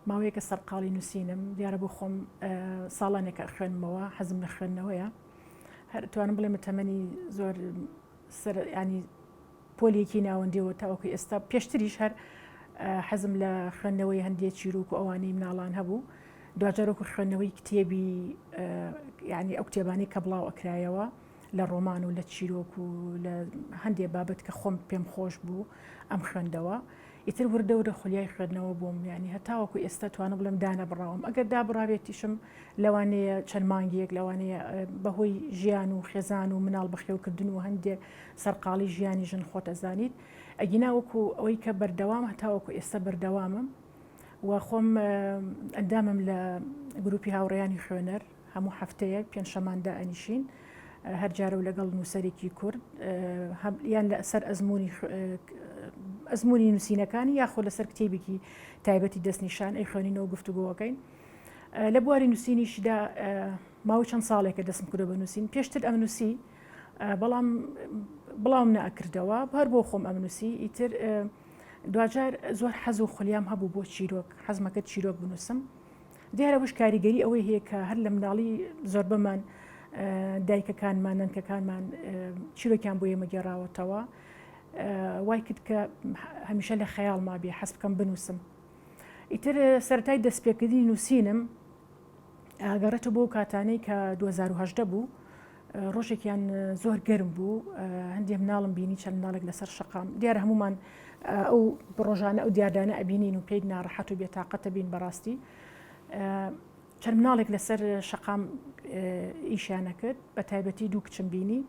ماوەیەکە سەرقاڵی نووسینم دیارە بۆ خۆم ساڵانێکە خوێنمەوە حەزم لە خوێندنەوەیە هەر توانم بڵێمە تەمەنی زۆر ینی پۆلێکی ناوەندیەوە تاوەکو ئێستا پێشتریش هەر حەزم لە خوێندنەوەی هەندێک چیرۆک و ئەوانەی مناڵان هەبوو دوجارۆکو خوێندنەوەی کتێبی ینی ئەو کتێبانی کە بڵاو ئەکرایەوە لە ڕۆمان و لە چیرۆک و لە هەندێک بابەت کە خۆم پێم خۆش بوو ئەم خوێندەوە ئیتر وردەورە خولیای خوێندنەوە بووم ینی هەتاوەکو ئێستا توانم بڵێم دانە بڕاوم ئەگەر دابڕاوێتیشم لەوانەیە چەند مانگیەک لەوانەیە بەهۆی ژیان و خێزان و مناڵ بەخێوکردن و هەندێک سەرقاڵی ژیانی ژن خۆتەزانیت ئەگیناوەکو ئەوەی کە بەردەوام هەتاوەکو ئێستا بەردەوامم و خۆم ئەندامم لە گروپی هاوڕێیانی خوێنەر هەموو هەفتەیەک پێنجشەماندا ئەنیشین هەر جارە و لەگەڵ نووسەرێکی کورد یان لە سەر ئەزمموی نووسینەکانی یاخۆ لەسەر کتێبێکی تایبەتی دەستنیشان ئەی خوێنینەوە گفتوگۆەکەین لە بواری نووسینیشدا ماوەی چەند ساڵێکە دەستم کردە بە نووسین پێشتر ئەم نووسی بەڵام بڵاوم نەئەکردەوە هەر بۆ خۆم ئەم نووسی ئیتر دوجار زۆر حەز و خولیام هەبوو بۆ چیرۆک حەزمەکە چیرۆک بنووسم دیارە وش کاریگەری ئەوەی هەیە کە هەر لە مناڵی زۆر بەمان دایکەکانمان نەنکەکانمان چیرۆکیان بۆ ئێمە گێڕاوەتەوە وای کرد کە هەمیشە لە خەیاڵما بێ حەز بکەم بنووسم ئیتر سەرەتای دەستپێکردنی نووسینم ئاگەڕێتە بۆ کاتانەی کە 2010 بوو ڕۆژێکیان زۆر گەرم بوو هەندێک مناڵم بینی چەند مناڵێک لەسەر شەقام دیارە هەمومان ئەو ڕۆژانە ئەو دیاردانە ئەبینین و پێی ناڕەحەت و بێتاقەتە بین بەڕاستی چەند مناڵێک لەسەر شەقام ئیشیانە کرد بە تایبەتی دوو کچم بینی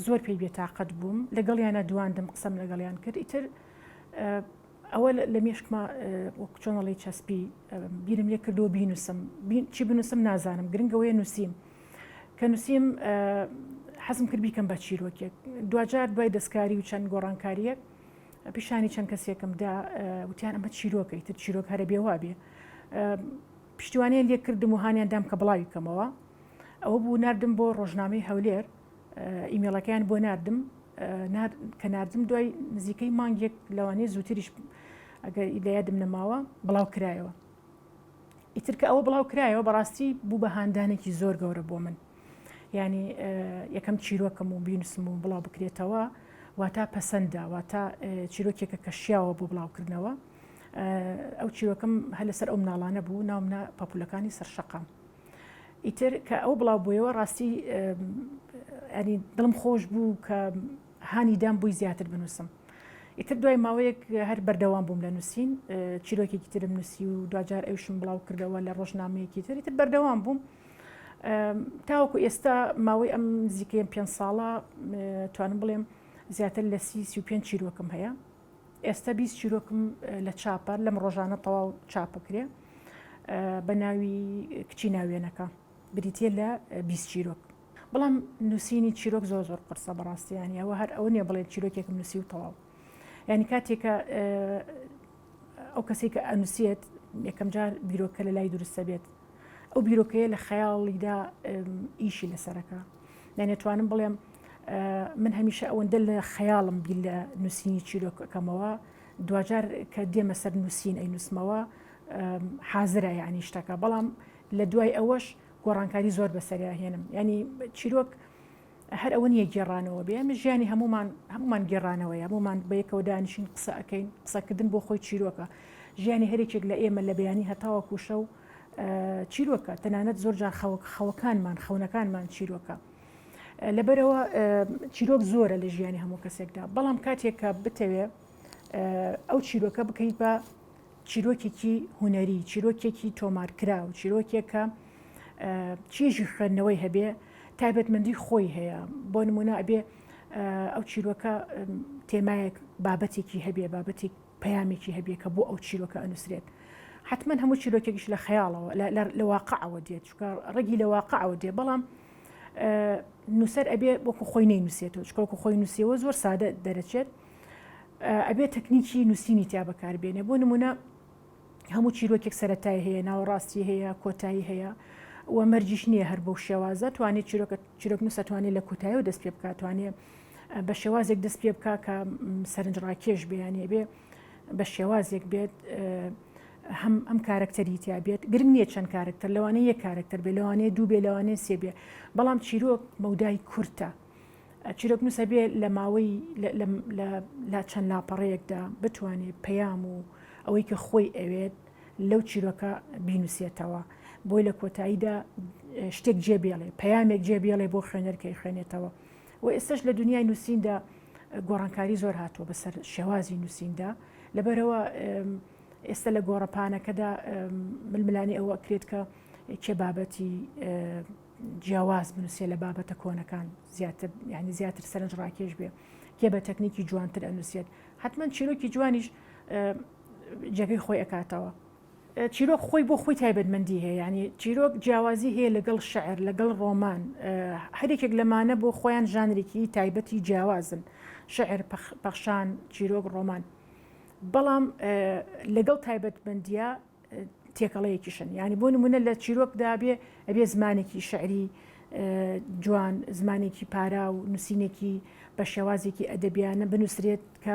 زۆر پێی بێتاقەت بووم لەگەڵیانە دواندم قسەم لەگەڵیان کرد ئیتر ئەوە لە مێشکمە چۆنەڵی چەسپی بیرم لێ کردو بینوسم چی بنووسم نازانم گرنگەوەی نووسیم کە نووسیم حەزم کرد بیکەم بە چیرۆکێک دوجار دوای دەستکاری و چەند گۆڕانکاریەک پیشانی چەند کەسێکمدا وتیان ئەمە چیرۆکە ئیتر چیرۆک هەرە بێوا بێ پشتیوانەیە لێ کردم و هانیاندام کە بڵاوی کەمەوە ئەوە بوو نردم بۆ ڕۆژنامەی هەولێر ئیمێڵەکەیان بۆ نردم کە نردم دوای نزیکەی مانگێک لەوانەیە زووتریش ئەگەر لە یادم نەماوە بڵاو کرایەوە ئیتر کە ئەوە بڵاو کرایەوە بەڕاستی بوو بە هاندانێکی زۆر گەورە بۆ من ینی یەکەم چیرۆکەم و بینوسم و بڵاو بکرێتەوە واتە پەسەندە واتە چیرۆکێکە کە شیاوە بۆ بڵاوکردنەوە ئەو چیرۆکەم هە لەسەر ئەو مناڵانە بوو ناومنە پاپولەکانی سەرشەقام ئیتر کە ئەو بڵاو بوویەوە ڕاستی ینی دڵم خۆش بوو کە هانی دام بووی زیاتر بنووسم ئیتر دوای ماوەیەک هەر بەردەوام بووم لە نووسین چیرۆکێکی ترم نووسی و دوجار ئەوشم بڵاو کردەوە لە ڕۆژنامەیەکی تر ئیتر بەردەوام بووم تاوەکو ئێستا ماوەی ئەم نزیکەی 5 ساڵە توانم بڵێم زیاتر لە 35 چیرۆکم هەیە ئێستا 20 چیرۆکم لە چاپە لەم ڕۆژانە تەواو چاپەکرێ بە ناوی کچی ناوێنەکە بریتە لە 20 چیرۆک بەڵام نووسینی چیرۆک زۆر زۆر قرسە بەڕاستیانی ئەوە هەر ئەوە نییە بڵێت چیرۆکێکم نووسی و تەواو ینی کاتێکە ئەو کەسێک کە ئەنووسێت یەکەم جار بیرۆکە لە لای دروستە بێت ئەو بیرۆکەیە لە خەیاڵیدا ئیشی لەسەرەکە دەنێتوانم بڵێم من هەمیشە ئەوەندە لە خەیاڵم بی لە نووسینی چیرۆکەکەمەوە دوجار کە دێمە سەر نووسین ئەی نووسمەوە حازرە یعنی شتەکە بەڵام لە دوای ئەوەش گۆڕانکاری زۆر بەسەریاهێنم ینی چیرۆک هەر ئەوە نیە گێڕانەوە بێ ئەمە ژیانی هەمومان گێڕانەوەیە هەمومان بەیەکەوە دانیشین قسە ئەەکەین قسەکردن بۆ خۆی چیرۆکە ژیانی هەرێکێک لە ئێمە لە بەیانی هەتاوەکو شەو چیرۆکە تەنانەت زۆر جار خەوەکانمان خەونەکانمان چیرۆکە لەبەرەوە چیرۆک زۆرە لە ژیانی هەموو کەسێکدا بەڵام کاتێککە بتەوێ ئەو چیرۆکە بکەیت بە چیرۆکێکی هوەری چیرۆکێکی تۆمارکرا و چیرۆکێکە چێژی خوێندنەوەی هەبێ تایبەتمەندی خۆی هەیە بۆ نمونە ئەبێ ئەو چیرۆکە تێمایەک بابەتێکی هەبێ بابەتی پەیامێکی هەبێ کە بۆ ئەو چیرۆکە ئەنووسرێت حتمما هەموو چیرۆکێکیش لە خەیاڵەوە لە واقعەوە دێت چکە ڕێگی لە واقعەوە دێ بەڵام نووسەر ئەبێ وەکو خۆی نەینووسێتەوە چکۆکو خۆی نووسیەوە زۆر سادە دەرەچێت ئەبێ تەکنیکی نووسینی تیا بەکاربێنێ بۆ نمونە هەموو چیرۆکێک سەرەتای هەیە ناوەڕاستی هەیە کۆتایی هەیە و مەرجیش نییە هەر بەو شێوازە توانێت چیرۆک نووسە توانێت لە کۆتاییەوە دەست پێ بکات توانێت بە شێوازێک دەست پێ بکات کە سەرنجڕاکێش بێیانێ بێ بە شێوازێک بێت ئەم کارکتەری تیا بێت گرنگ نییە چەند کارکتەر لەوانەیە یەک کارکتەر بێ لەوانەیە دوو بێ لەوانەیە سێ بێ بەڵام چیرۆک مەودای کورتە چیرۆک نووسە بێ لە ماوەی لە چەند لاپەڕەیەکدا بتوانێت پەیام و ئەوەی کە خۆی ئەوێت لەو چیرۆکە بینوسێتەوە بۆی لە کۆتاییدا شتێک جێبێڵێ پەیامێک جێبێڵێ بۆ خوێنەرکەی خوێنێتەوە و ئێستش لە دنیای نووسیندا گۆڕانکاری زۆر هاتووە بەسەر شێوازی نووسیندا لەبەرەوە ئێستا لە گۆڕەپانەکەدا ململانی ئەوە کرێت کە کێ بابەتی جیاواز بنووسێ لە بابەتە کۆنەکان زیاتر ینی زیاتر سەرنج ڕاکێش بێ کێ بە تەکنیکی جوانتر ئەنووسێت حتمما چیرۆکی جوانیش جێگەی خۆی ئەکاتەوە چیرۆک خۆی بۆ خۆی تایبەتمەندی هەیە ینی چیرۆک جیاوازی هەیە لەگەڵ شەعر لەگەڵ ڕۆمان هەرێکێک لەمانە بۆ خۆیان ژانرێکی تایبەتی جیاوازن شعر پەخشان چیرۆک ڕۆمان بەڵام لەگەڵ تایبەتمەندیە تێکەڵەیەکیشن ینی بۆ نمونە لە چیرۆکدا ئەبێ زمانێکی شعری جوان زمانێکی پارا و نووسینێکی بە شێوازێکی ئەدەبیانە بنووسرێت کە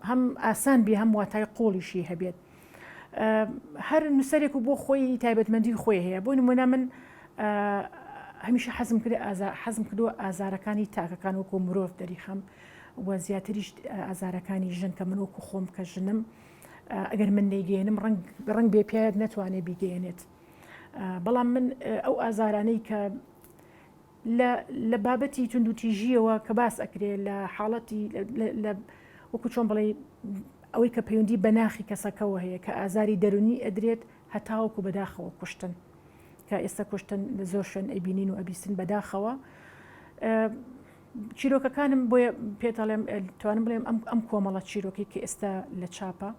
هەم ئاسان بێ هەم واتای قۆڵیشی هەبێت هەر نووسەرێک و بۆ خۆی تایبەتمەندی خۆی هەیە بۆ نمونە من هەمیشە حەزم کردووە ئازارەکانی تاکەکان وەکو مرۆڤ دەریخەم وە زیاتریش ئازارەکانی ژن کە من وەکو خۆم کە ژنم ئەگەر من نەیگەێنم ڕنگ بێپیاد نەتوانێت بیگەێنێت بەڵام من ئەو ئازارانەی کە لە بابەتی توندوتیژیەوە کە باس ئەکرێت لە حاڵەتی وەکو چۆن بڵێ ئەوەی کە پەیوەندی بە ناخی کەسەکەەوە هەیە کە ئازاری دەرونی ئەدرێت هەتاوەکو بەداخەوە کوشتن کە ئێستا کوشتن لە زۆر شوێن ئەبینین و ئەبیستن بەداخەوە چیرۆکەکانم بۆیە پێتەڵێم توانم بڵێم ئەم کۆمەڵە چیرۆکی کە ئێستا لە چاپە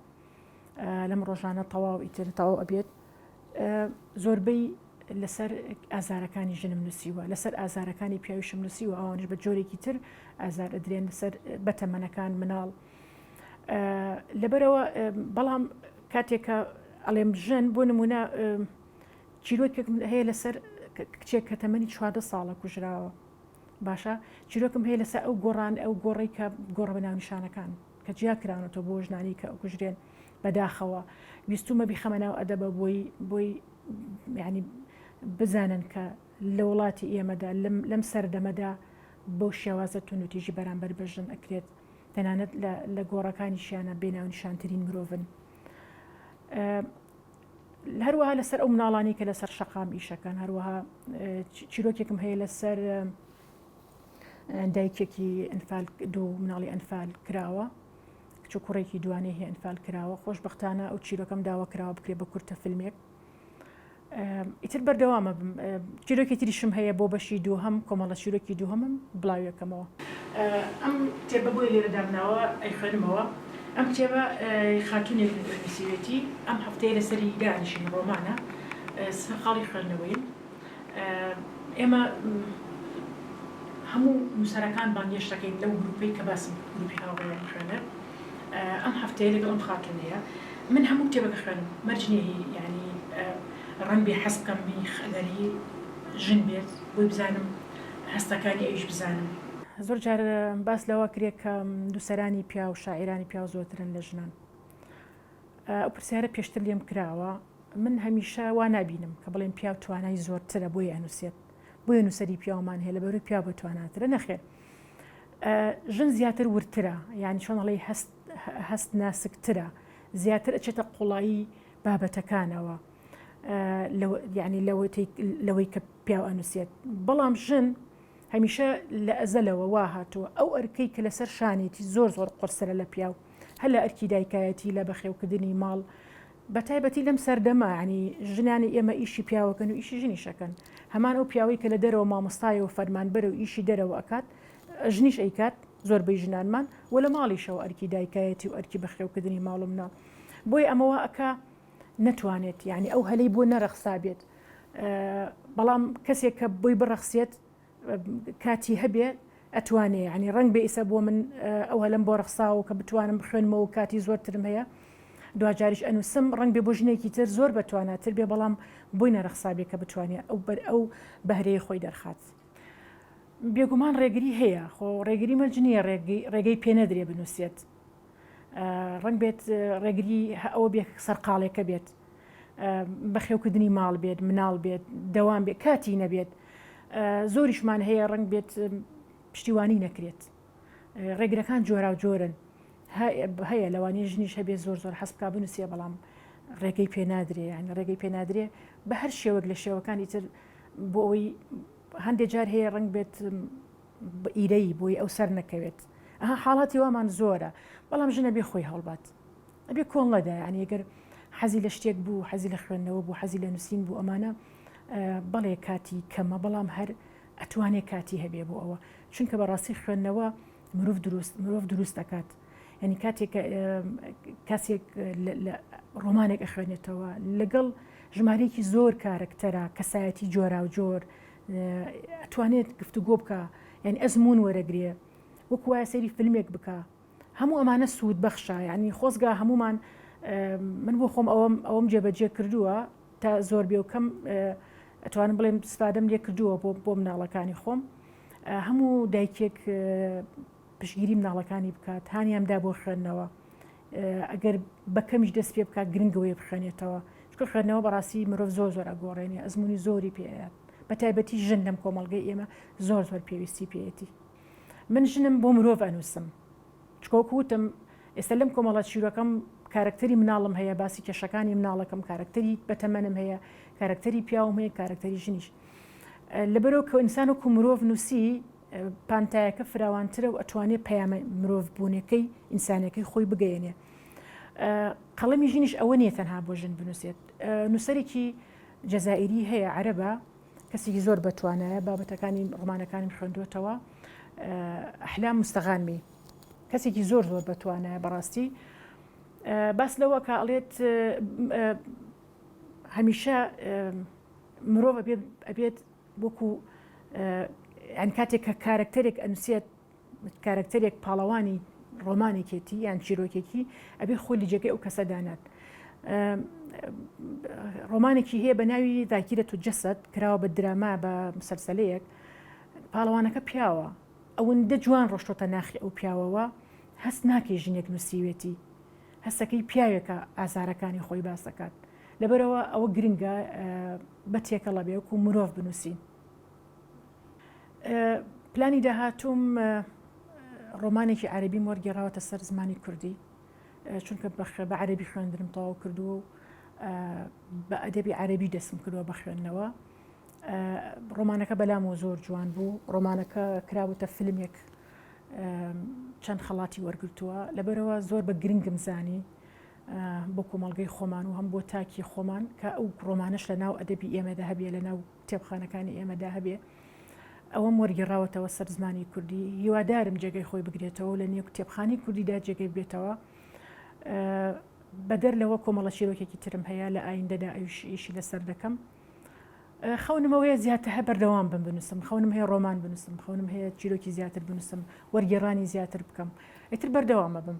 لەم ڕۆژانە تەواو ئیتر تەواو ئەبێت زۆربەی لەسەر ئازارەکانی ژنم نووسیوە لەسەر ئازارەکانی پیاویشم نووسیوە ئەوانش بە جۆرێکی تر ئازار ئەدرێن لەسەر بەتەمەنەکان مناڵ لەبەرەوە بەڵام کاتێکە ئەڵێم ژن بۆ نمونە چیرۆکێک هەیە لەسەر کچێک کە تەمەنی 14 ساڵە کوژراوە باشە چیرۆکم هەیە لەسەر ئەو گۆڕان ئەو گۆڕی کە گۆڕ بەناونیشانەکان کە جیا کرانەوە بۆ ژنانی کە ئەو کوژرێن بەداخەوە ویستومە بیخەمەناو ئەدەبە بۆی ینی بزانن کە لە وڵاتی ئێمەدا لەم سەردەمەدا بەو شێوازە تونوتیژی بەرامبەر بەژن ئەکرێت تەنانەت لە گۆڕەکانیشیانە بێناونیشانترین مرۆڤن هەروەها لەسەر ئەو مناڵانی کە لەسەر شەقام ئیشەکان هەروەها چیرۆکێکم هەیە لەسەر دایکێکی ئەنفال دوو مناڵی ئەنفال کراوە کچ و کوڕێکی دوانەی هەیە ئەنفال کراوە خۆشبەختانە ئەو چیرۆکەم داوا کراوە بکرێ بە کورتە فیلمێک ئیتر بەردەوامە چیرۆکی تریشم هەیە بۆ بەشی دووهەم کۆمەڵە چیرۆکی دووهەمم بڵاویەکەمەوە ئەم کتێبە بۆی لێرە دامناوە ئەی خوێنمەوە ئەم کتێبە خاتونێک نووسیوێتی ئەم هەفتەیە لەسەری دانیشین ڕۆمانە خاڵی خوێندنەوەین ئێمە هەموو نووسەرەکان بانگێشتەکەین لەو گروپەی کە باسم گروپی هاوڕێیان خوێنە ئەم هەفتەیە لەگەڵ ئەم خاتونەیە من هەموو کتێبەکە خوێنم مەرجنێهی ینی ڕەنگ بێ حەز بکەم خەلەری ژن بێت بۆی بزانم هەستەکانی ئەویش بزانم زۆر جار باس لەوە کرێت کە دووسەرانی پیا و شاعیرانی پیا و زۆرترن لە ژنان ئەو پرسیارە پێشتر لێم کراوە من هەمیشە وا نابینم کە بڵێن پیا و توانای زۆرترە بۆی ئەنووسێت بۆیە نووسەری پیاومان هەیە لەبەرەوەی پیا بە تواناترە نەخێر ژن زیاتر ورترە یعنی چۆن ئەڵێ هەست ناسکترە زیاتر ئەچێتە قوڵایی بابەتەکانەوە یعنی لەوەی کە پیا ئەنووسێت بەڵام ژن هەمیشە لە ئەزەلەوە وا هاتووە ئەو ئەرکەی کە لەسەر شانێتی زۆر قرسرە لە پیاو هەل لە ئەرکی دایکایەتی لە بەخێوکردنی ماڵ بە تایبەتی لەم سەردەما ینی ژنانی ئێمە ئیشی پیاوەکەن و ئیشی ژنیشەکەن هەمان ئەو پیاوەی کە لە دەرەوە مامۆستایە و فەرمانبەرە و ئیشی دەرەوە ئەکات ژنیش ئەیکات زۆربەی ژنانمان و لە ماڵیشەوە ئەرکی دایکایەتی و ئەرکی بەخێوکردنی ماڵم نا بۆی ئەمەوە ئەکا نەتوانێت یعنی ئەو هەلەی بۆ نەرەخسا بێت بەڵام کەسێک کە بۆی بڕەخسێت کاتی هەبێت ئەتوانێ ینی ڕنگ بێ ئیسە بۆ من ئەو هەلم بۆ ڕەخساوە کە بتوانم بخوێنمەوە کاتی زۆرترم هەیە دوجاریش ئەنووسم ڕنگ بێ بۆ ژنێکی تر زۆر بەتواناتر بێ بەڵام بۆی نەرەخسا بێ کە بتوانێت ئەو بەهرەیە خۆی دەرخات بێگومان ڕێگری هەیە خۆ ڕێگری مەرج نییە ڕێگەی پێ نەدرێ بنووسێت ڕنگ بێت ڕێگری ئەوە بێ سەرقاڵێکە بێت بەخێوکردنی ماڵ بێت مناڵ بێت دەوام بێت کاتی نەبێت زۆریشمان هەیە ڕنگ بێت پشتیوانی نەکرێت ڕێگرەکان جۆرا و جۆرن هەیە لەوانی ژنیش هەبێت زۆر حەز بکا بنووسێ بەڵام ڕێگەی پێ نادرێ یعنی ڕێگەی پێ نادرێ بە هەر شێوەک لە شێوەکانی تر بۆ ئەوەی هەندێک جار هەیە ڕنگ بێت ئیرەی بۆی ئەو سەر نەکەوێت حاڵاتی وامان زۆرە بەڵام ژنە بێ خۆی هەڵبات ئەبێ کۆن لەدا ینی ئەگەر حەزی لە شتێک بوو حەزی لە خوێندنەوە بوو حەزی لە نووسین بوو ئەمانە بەڵێ کاتی کەمە بەڵام هەر ئەتوانێت کاتی هەبێ بۆ ئەوە چونکە بەڕاستی خوێندنەوە مرۆڤ دروست دەکات ینی کاتێک کەسێک ڕۆمانێک ئەخوێنێتەوە لەگەڵ ژمارەیەکی زۆر کارکتەرە کەسایەتی جۆرا و جۆر ئەتوانێت گفتوگۆ بکە یعنی ئەزمون وەرەگرێ وەکو وایە سەیری فیلمێک بکە هەموو ئەمانە سوود بەخشە ینی خۆزگا هەمومان من بۆ خۆم ئەوەم جێبەجێ کردووە تا زۆر بێ و کەم ئەتوانم بڵێم سپادەم لێ کردووە بۆ مناڵەکانی خۆم هەموو دایکێک پشگیری مناڵەکانی بکات هانیامدا بۆ خوێندنەوە ئەگەر بەکەمیش دەست پێ بکات گرنگەوەی بخوێنێتەوە چکە خوێندنەوە بەڕاستی مرۆڤ زۆر ئەگۆڕێنێ ئەزمموی زۆری پێیات بە تایبەتی ژن لەم کۆمەڵگەی ئێمە زۆر پێویستی پێێتی من ژنم بۆ مرۆڤ ئەنووسم چکۆکوتم ئێستا لەم کۆمەڵات شیرەکەم کارکتەری مناڵم هەیە باسی کێشەکانی مناڵەکەم کارکتەری بەتەمەنم هەیە کارکتەری پیاوم هەیە کارکتەری ژنیش لەبەرەوە کە ئینسان وەکو مرۆڤ نووسی پانتایەکە فراوانترە و ئەتوانێت پەیامە مرۆڤ بوونەکەی ئینسانەکەی خۆی بگەیەنێ قەڵەمی ژنیش ئەوە نیە تەنها بۆ ژن بنووسێت نووسەرێکی جەزائیری هەیە عەرەبە کەسێکی زۆر بەتوانایە بابەتەکانی ڕۆمانەکانیم خوێندوێتەوە ئەحلام مستەغانمی کەسێکی زۆر بەتوانایە بەڕاستی باس لەوە کە ئەڵێت هەمیشە مرۆڤ ئەبێت وەکو ئەن کاتێک کە کارکتەرێک ئەنووسێت کارکتەرێک پاڵەوانی ڕۆمانێکێتی یان چیرۆکێکی ئەبێ خۆی لەجێگەی ئەو کەسە دانات ڕۆمانێکی هەیە بە ناوی ذاکیرەت جەسەد کراوە بە دراما بە مسەلسەلەیەک پاڵەوانەکە پیاوە ئەوەندە جوان ڕۆشتۆتە ناخی ئەو پیاوەوە هەست ناکەی ژنێک نووسیوێتی هەستەکەی پیاوێکە ئازارەکانی خۆی باس دەکات لەبەرەوە ئەوە گرنگە بە تێکەڵە بێ وەکو مرۆڤ بنووسین پلانی داهاتوم ڕۆمانێکی عەرەبی وەرگێڕاوەتە سەر زمانی کوردی چونکە بە عەرەبی خوێندنم تەواو کردووە و بە ئەدەبی عەرەبی دەستم کردووە بە خوێندنەوە ڕۆمانەکە بەلامەوە زۆر جوان بوو ڕۆمانەکە کرابووتە فیلمێک چەند خەڵاتی وەرگرتووە لەبەرەوە زۆر بە گرنگم زانی بۆ کۆمەڵگەی خۆمان و هەم بۆ تاکی خۆمان کە ئەو ڕۆمانش لە ناو ئەدەبی ئێمەدا هەبێ لە ناو کتێبخانەکانی ئێمەدا هەبێ ئەوەم وەرگێڕاوەتەوە سەر زمانی کوردی هیوادارم جێگەی خۆی بگرێتەوە لە نێو کتێبخانی کوردیدا جێگەی بێتەوە بەدەر لەوە کۆمەڵە شیرۆکێکی ترم هەیە لە ئایندەدا ئەوشی لەسەر دەکەم خەونمەوەیە زیاتر هە بەردەوام بنووسم خەونم هەیە ڕۆمان بنووسم خەونم هەیە چیرۆکی زیاتر بنووسم وەرگێڕانی زیاتر بکەم ئیتر بەردەوامە بم